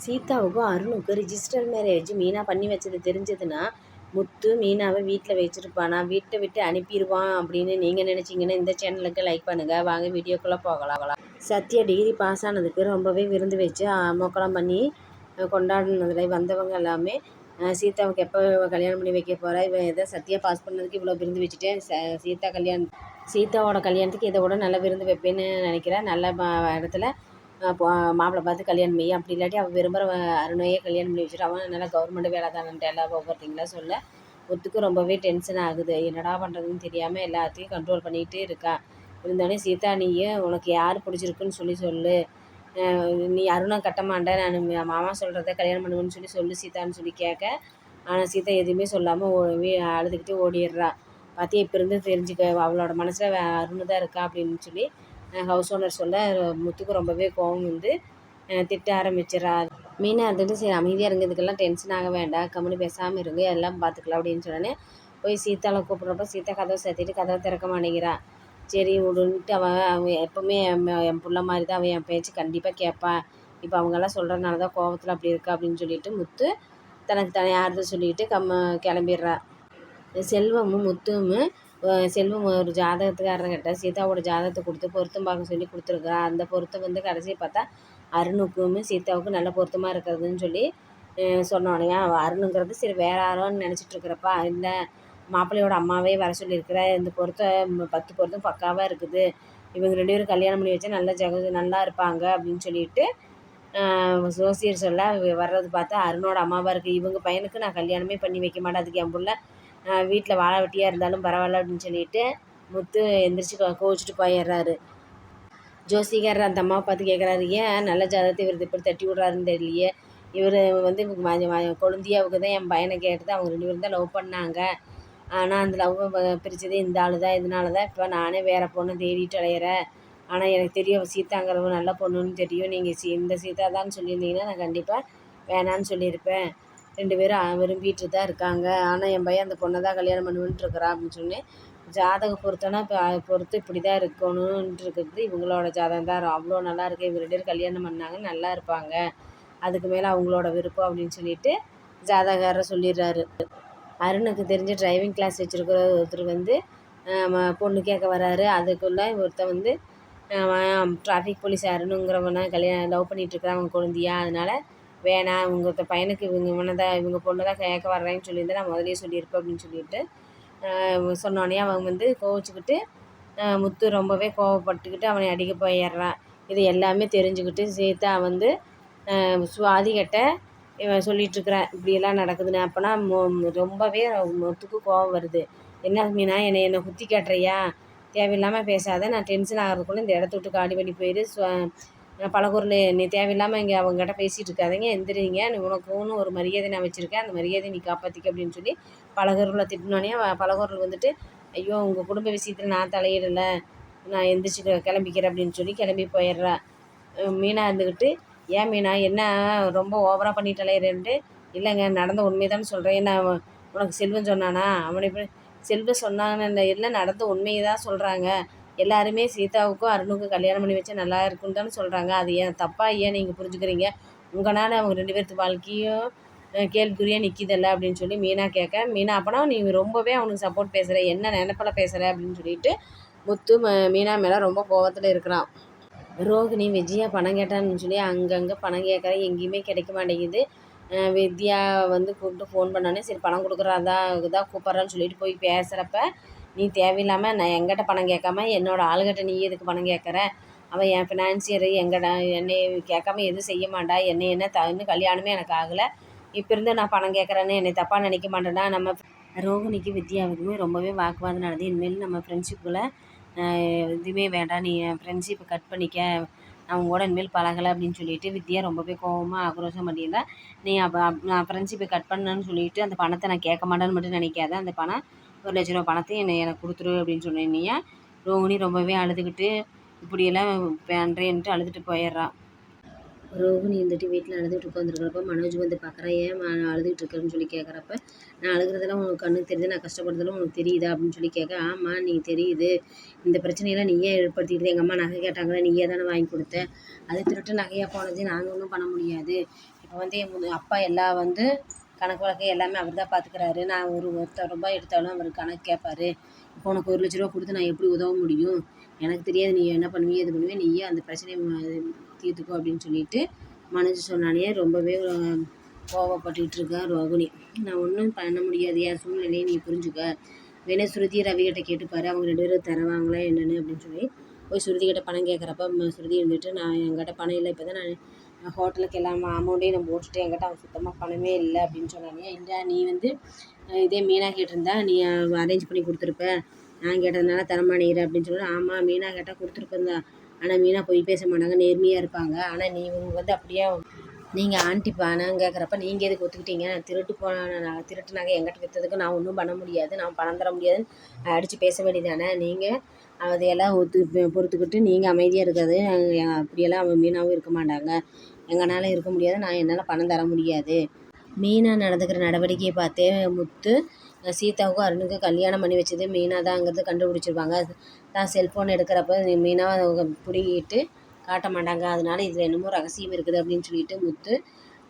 சீதாவுக்கும் அருணுக்கும் register marriage Meena பண்ணி வச்சது தெரிஞ்சதுன்னா முத்து மீனாவை வீட்டில் வச்சுருப்பானா, வீட்டை விட்டு அனுப்பிடுவான் அப்படின்னு நீங்கள் நினச்சிங்கன்னா இந்த சேனலுக்கு லைக் பண்ணுங்கள். வாங்க வீடியோக்குள்ளே போகலாம். சத்யா டிகிரி பாஸ் ஆனதுக்கு ரொம்பவே விருந்து வச்சு மொக்கலம் பண்ணி கொண்டாடினதில் வந்தவங்க எல்லாமே சீதாவுக்கு எப்போ கல்யாணம் பண்ணி வைக்க போகிறா, இவன் எதை சத்யா பாஸ் பண்ணதுக்கு இவ்வளோ விருந்து வச்சுட்டேன், சீதாவோட கல்யாணத்துக்கு இதை விட நல்ல விருந்து வைப்பேன்னு நினைக்கிறேன். நல்ல இடத்துல மாப்பிள்ளை பார்த்து கல்யாணம் பண்ணி, அப்படி இல்லாட்டி அவள் விரும்புகிற அருணையே கல்யாணம் பண்ணி வச்சுட்டு அவன் நல்லா கவர்மெண்ட் வேலை தானன்ட்டு எல்லாம் ஒவ்வொருத்திங்களா சொல்ல முத்துக்கு ரொம்பவே டென்ஷன் ஆகுது. என்னடா பண்ணுறதுன்னு தெரியாமல் எல்லாத்தையும் கண்ட்ரோல் பண்ணிகிட்டே இருக்கா. இருந்தோடனே சீதா நீயே உனக்கு யார் பிடிச்சிருக்குன்னு சொல்லு, நீ அருணை கட்டமாண்ட, நான் மாமா சொல்கிறத கல்யாணம் பண்ணுவேன்னு சொல்லு சீதான்னு சொல்லி கேட்க, ஆனால் சீதா எதுவுமே சொல்லாமல் அழுதுகிட்டே ஓடிடுறா. பார்த்தியா இப்போ இருந்து தெரிஞ்சுக்க அவளோட மனசில் அருண் தான் இருக்கா அப்படின்னு சொல்லி ஹவுஸ் ஓனர் சொல்ல முத்துக்கு ரொம்பவே கோவம் வந்து திட்ட ஆரம்பிச்சிடறா. மீனா இருந்துட்டு சரி அமைதியாக இருங்க, இதுக்கெல்லாம் டென்ஷன் ஆக வேண்டாம், கம்முனு பேசாமல் இருங்க, எல்லாம் பார்த்துக்கலாம் அப்படின்னு சொன்னோன்னே போய் சீதாவை கூப்பிட்றப்ப சீதா கதவை சேர்த்திட்டு கதவை திறக்க மாட்டேங்கிறா. சரி விடுன்ட்டு அவன் எப்போவுமே என் பிள்ளை மாதிரி தான், அவன் என் பேச்சு கண்டிப்பாக கேட்பான், இப்போ அவங்கெல்லாம் சொல்கிறதுனால தான் கோவத்தில் அப்படி இருக்கா அப்படின்னு சொல்லிட்டு முத்து தனக்கு தனி ஆறுதல் சொல்லிட்டு கிளம்பிடுறா. செல்வமும் முத்துவும் செல்வம் ஒரு ஜாதகத்துக்காரங்கிட்ட சீதாவோட ஜாதகத்தை கொடுத்து பொருத்தம் பார்க்க சொல்லி கொடுத்துருக்குறா. அந்த பொருத்தம் வந்து கடைசியை பார்த்தா அருணுக்கும் சீதாவுக்கும் நல்ல பொருத்தமாக இருக்கிறதுன்னு சொல்லி சொன்னோடனே அருணுங்கிறது சரி வேற யாரோன்னு நினச்சிட்ருக்கிறப்பா, இல்லை மாப்பிள்ளையோட அம்மாவே வர சொல்லியிருக்கிற, இந்த பொருத்தம் 10 பொருத்தம் பக்காவாக இருக்குது, இவங்க 2 பேரும் கல்யாணம் பண்ணி வச்சா நல்லா இருப்பாங்க அப்படின்னு சொல்லிட்டு ஜோசியர் சொல்ல வர்றது பார்த்தா அருணோட அம்மாவாக இருக்குது. இவங்க பையனுக்கு நான் கல்யாணமே பண்ணி வைக்க மாட்டேன், அதுக்கு என் பிள்ளை வீட்டில் வாழ வெட்டியாக இருந்தாலும் பரவாயில்ல அப்படின்னு சொல்லிட்டு முத்து எந்திரிச்சு கோவிச்சிட்டு போயிடுறாரு. ஜோசிகாரர் அந்த அம்மாவை பார்த்து கேட்குறாரு, ஏன் நல்ல ஜாதகத்தை இவர் இப்படி தட்டி விட்றாருன்னு தெரியலையே, இவர் வந்து கொழுந்தியாவுக்கு தான் என் பையனை கேட்டது, அவங்க 2 பேரும் தான் லவ் பண்ணாங்க, ஆனால் அந்த லவ் பிரித்ததே இந்த ஆள் தான், இதனால தான் இப்போ நானே வேறு பொண்ணை தேடிட்டு அலையிறேன், ஆனால் எனக்கு தெரியும் சீதாங்கிறவங்க நல்ல பொண்ணுன்னு தெரியும், நீங்கள் இந்த சீதா தான் சொல்லியிருந்தீங்கன்னா நான் கண்டிப்பாக வேணான்னு சொல்லியிருப்பேன், 2 பேரும் விரும்பிட்டு தான் இருக்காங்க, ஆனால் என் பையன் அந்த பொண்ணை தான் கல்யாணம் பண்ணுவேன்ட்டு இருக்கிறான் அப்படின்னு சொன்னேன். ஜாதகம் பொறுத்தோன்னா இப்போ பொறுத்து இப்படி தான் இருக்கணுன்ட்டு இருக்கிறது இவங்களோட ஜாதகம் தான் அவ்வளோ நல்லா இருக்குது, இவங்க 2 பேரும் கல்யாணம் பண்ணாங்க நல்லா இருப்பாங்க, அதுக்கு மேலே அவங்களோட விருப்பம் அப்படின்னு சொல்லிட்டு ஜாதகாரர் சொல்லிடுறாரு. அருணுக்கு தெரிஞ்ச டிரைவிங் கிளாஸ் வச்சுருக்கிற ஒருத்தர் வந்து பொண்ணு கேட்க வராரு. அதுக்குள்ளே ஒருத்தர் வந்து டிராஃபிக் போலீஸ் அருணுங்கிறவனை லவ் பண்ணிகிட்ருக்குறான் அவங்க குழந்தையா, அதனால் வேணாம் உங்கள் பையனுக்கு இவங்க பொண்ணை தான் கேட்க வர்றேன்னு சொல்லியிருந்தேன், நான் முதலே சொல்லியிருப்பேன் அப்படின்னு சொல்லிட்டு சொன்னோடனே அவன் வந்து கோவிச்சுக்கிட்டு முத்து ரொம்பவே கோவப்பட்டுக்கிட்டு அவனை அடிக்க போயிடுறான். இது எல்லாமே தெரிஞ்சுக்கிட்டு சீதா வந்து சுவாதிகிட்ட இவன் சொல்லிகிட்ருக்குறான் இப்படியெல்லாம் நடக்குதுன்னு. அப்போனா ரொம்பவே முத்துக்கு கோவம் வருது. என்ன மீனா என்னை குத்தி காட்டுறியா, தேவையில்லாமல் பேசாத, நான் டென்ஷன் ஆகிறதுக்குள்ளே இந்த இடத்த விட்டு காலி பண்ணி போயிடு, பலகுரல் நீ தேவையில்லாமல் இங்கே அவங்ககிட்ட பேசிகிட்டு இருக்காதீங்க, எந்திரிங்க, உனக்குன்னு ஒரு மரியாதை நான் வச்சுருக்கேன், அந்த மரியாதையை நீ காப்பாற்றிக்க அப்படின்னு சொல்லி பலகுரலில் திட்டினோடனே பலகுரல் வந்துட்டு ஐயோ உங்கள் குடும்ப விஷயத்தில் நான் தலையிடலை, நான் எந்திரிச்சு கிளம்பிக்கிறேன் அப்படின்னு சொல்லி கிளம்பி போயிடுறா. மீனா இருந்துக்கிட்டு ஏன் மீனா என்ன ரொம்ப ஓவராக பண்ணிட்டு அலையிறேன்ட்டு, இல்லைங்க நடந்த உண்மைதான்னு சொல்கிறேன், என்ன உனக்கு செல்வம் சொன்னானா, அவனை செல்வம் சொன்னாங்கன்னு இல்லை நடந்த உண்மையை தான் சொல்கிறாங்க, எல்லாருமே சீதாவுக்கும் அருணுக்கும் கல்யாணம் பண்ணி வச்சா நல்லா இருக்குன்னு தானே சொல்கிறாங்க, அது ஏன் தப்பாக ஏன் நீங்கள் புரிஞ்சுக்கிறீங்க, உங்களால் அவங்க 2 பேர்த்து வாழ்க்கையும் கேள்விக்குறியாக நிற்கிதில்ல அப்படின்னு சொல்லி மீனா கேட்க, மீனா அப்போனா நீ ரொம்பவே அவனுக்கு சப்போர்ட் பேசுகிற, என்ன நினைப்பில் பேசுகிற அப்படின்னு சொல்லிட்டு முத்து மீனா மேலே ரொம்ப கோவத்தில் இருக்கிறான். ரோகிணி விஜயா பணம் கேட்டான்னு சொல்லி அங்கங்கே பணம் கேட்குற, எங்கேயுமே கிடைக்க மாட்டேங்குது. வித்யா வந்து கூப்பிட்டு ஃபோன் பண்ணோன்னே சரி பணம் கொடுக்குறாதா இதாக கூப்பிட்றான்னு சொல்லிட்டு போய் பேசுகிறப்ப, நீ தேவையில்லாமல் நான் எங்கிட்ட பணம் கேட்காம என்னோடய ஆளுகிட்ட நீ எதுக்கு பணம் கேட்குற, அவன் என் ஃபினான்சியரு என்னை கேட்காம எதுவும் செய்ய மாட்டா, என்ன இன்னும் கல்யாணமே எனக்கு ஆகலை, இப்போ இருந்து நான் பணம் கேட்குறேன்னு என்னை தப்பாக நினைக்க மாட்டேன்னா. நம்ம ரோகிணிக்கு வித்யாவுக்குமே ரொம்பவே வாக்குவாதம் நடந்தது. இனிமேல் நம்ம ஃப்ரெண்ட்ஷிப்புக்குள்ளே எதுவுமே வேண்டாம், நீ என் ஃப்ரெண்ட்ஷிப்பை கட் பண்ணிக்க, நான் உங்களோட இனிமேல் பழகலை அப்படின்னு சொல்லிட்டு வித்யா ரொம்பவே கோவமாக ஆக்ரோஷம் பண்ணியிருந்தா. நீ அப்போ நான் ஃப்ரெண்ட்ஷிப்பை கட் பண்ணேன்னு சொல்லிட்டு அந்த பணத்தை நான் கேட்க மாட்டேன்னு மட்டும் நினைக்காத, அந்த பணம் 1,00,000 ரூபா பணத்தையும் எனக்கு கொடுத்துரு அப்படின்னு சொன்னீங்க. ரோகிணி ரொம்பவே அழுதுகிட்டு இப்படியெல்லாம் பண்ணுறேன்ட்டு அழுதுட்டு போயிடுறா. ரோகிணி இருந்துட்டு வீட்டில் அழுதுகிட்டு உட்காந்துருக்கிறப்ப மனோஜ் வந்து பார்க்குறா, ஏன் அழுதுகிட்டு இருக்கேன்னு சொல்லி கேட்குறப்ப, நான் அழுகிறதெல்லாம் உனக்கு கண்ணுக்கு தெரியுது, நான் கஷ்டப்படுறதெல்லாம் உனக்கு தெரியுதா அப்படின்னு சொல்லி கேட்க, ஆமாம் நீ தெரியுது, இந்த பிரச்சனையெல்லாம் நீயே ஏற்படுத்திக்கிட்டு, எங்கள் அம்மா நகை கேட்டாங்களே நீயே தானே வாங்கி கொடுத்த, அது திருட்டு நகையாக போனது நாங்கள் ஒன்றும் பண்ண முடியாது, இப்போ வந்து என் அப்பா எல்லாம் வந்து கணக்கு வழக்கு எல்லாமே அவர் தான் பார்த்துக்கிறாரு. நான் ஒரு ரூபாய் எடுத்தாலும் அவர் கணக்கு கேட்பாரு. இப்போ உனக்கு 1,00,000 ரூபா கொடுத்து நான் எப்படி உதவ முடியும்? எனக்கு தெரியாது நீ என்ன பண்ணுவியோ எது பண்ணுவியோ, நீயே அந்த பிரச்சனையை தீர்த்துக்கோ அப்படின்னு சொல்லிட்டு மனோஜ் சொன்னானே ரொம்பவே கோவப்பட்டுக்கிட்டு இருக்கா ரோகிணி. நான் ஒன்றும் பண்ண முடியாது, என் சூழ்நிலையை நீ புரிஞ்சுக்க. வேணா ஸ்ருதி ரவிகிட்ட கேட்டுப்பாரு, அவங்க 2 பேரும் தருவாங்களா என்னென்னு அப்படின்னு சொல்லி போய் ஸ்ருதிகிட்ட பணம் கேட்குறப்ப ஸ்ருதி இருந்துட்டு நான் என்கிட்ட பணம் இல்லை, இப்போ தான் நான் ஹோட்டலுக்கு எல்லாம் அமௌண்ட்டையும் நான் போட்டுட்டு என்கிட்ட அவன் சுத்தமாக பணமே இல்லை அப்படின்னு சொன்னானே. இல்லை நீ வந்து இதே மீனா கேட்டிருந்தா நீ அரேஞ்ச் பண்ணி கொடுத்துருப்ப, நான் கேட்டதுனால தரமாட்டேங்கிற அப்படின்னு சொல்லி. ஆமாம் மீனா கேட்டால் கொடுத்துருப்பேன் தான், ஆனால் மீனா பொய் பேச மாட்டாங்க, நேர்மையாக இருப்பாங்க. ஆனால் இவங்க வந்து அப்படியே நீங்கள் ஆண்டி பணம் கேட்குறப்ப நீங்கள் எதுக்கு ஒத்துக்கிட்டீங்க? திருட்டு நகை என்கிட்ட விற்றதுக்கு நான் ஒன்றும் பண்ண முடியாது, நான் பணம் தர முடியாதுன்னு அடித்து பேச வேண்டியதானே. நீங்கள் அதையெல்லாம் பொறுத்துக்கிட்டு நீங்கள் அமைதியாக இருக்காது. அப்படியெல்லாம் அவன் மீனாவும் இருக்க மாட்டாங்க. எங்களால் இருக்க முடியாது, நான் என்னால் பணம் தர முடியாது. மீனா நடந்துக்கிற நடவடிக்கையை பார்த்தே முத்து சீதாவுக்கும் அருணுக்கும் கல்யாணம் பண்ணி வச்சது மீனா தாங்கிறது கண்டுபிடிச்சிருவாங்க. தான் செல்ஃபோன் எடுக்கிறப்ப மீனா பிடிங்கிட்டு காட்ட மாட்டாங்க. அதனால இதில் என்னமோ ரகசியம் இருக்குது அப்படின்னு சொல்லிட்டு முத்து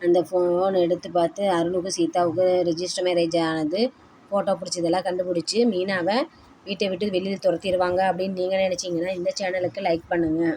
அந்த ஃபோன் எடுத்து பார்த்து அருணுக்கும் சீதாவுக்கும் ரிஜிஸ்டர் மேரேஜ் ஆனது ஃபோட்டோ பிடிச்சதெல்லாம் கண்டுபிடிச்சி மீனாவை வீட்டை விட்டு வெளியில் துரத்திடுவாங்க அப்படின்னு நீங்கள் நினச்சிங்கன்னா இந்த சேனலுக்கு லைக் பண்ணுங்கள்.